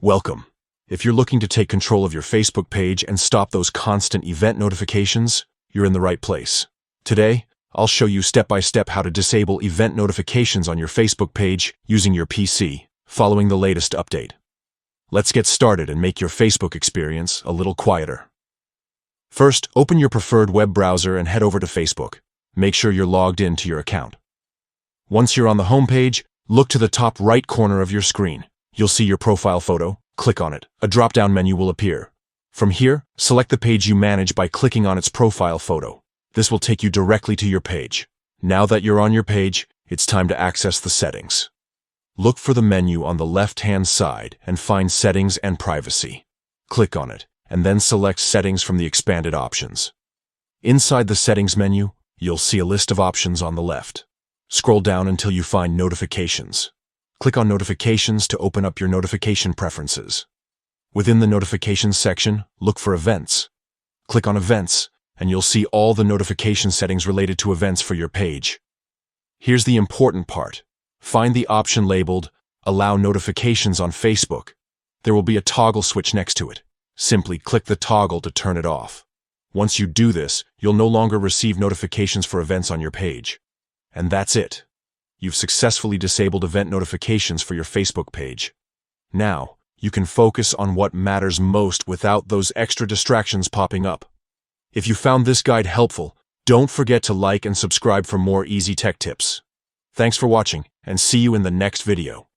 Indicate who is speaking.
Speaker 1: Welcome. If you're looking to take control of your Facebook page and stop those constant event notifications, you're in the right place. Today, I'll show you step-by-step how to disable event notifications on your Facebook page using your PC, following the latest update. Let's get started and make your Facebook experience a little quieter. First, open your preferred web browser and head over to Facebook. Make sure you're logged in to your account. Once you're on the home page, look to the top right corner of your screen. You'll see your profile photo. Click on it. A drop-down menu will appear. From here, select the page you manage by clicking on its profile photo. This will take you directly to your page. Now that you're on your page, it's time to access the settings. Look for the menu on the left-hand side and find Settings and Privacy. Click on it, and then select Settings from the expanded options. Inside the Settings menu, you'll see a list of options on the left. Scroll down until you find Notifications. Click on Notifications to open up your notification preferences. Within the Notifications section, look for Events. Click on Events, and you'll see all the notification settings related to events for your page. Here's the important part. Find the option labeled Allow Notifications on Facebook. There will be a toggle switch next to it. Simply click the toggle to turn it off. Once you do this, you'll no longer receive notifications for events on your page. And that's it. You've successfully disabled event notifications for your Facebook page. Now, you can focus on what matters most without those extra distractions popping up. If you found this guide helpful, don't forget to like and subscribe for more easy tech tips. Thanks for watching, and see you in the next video.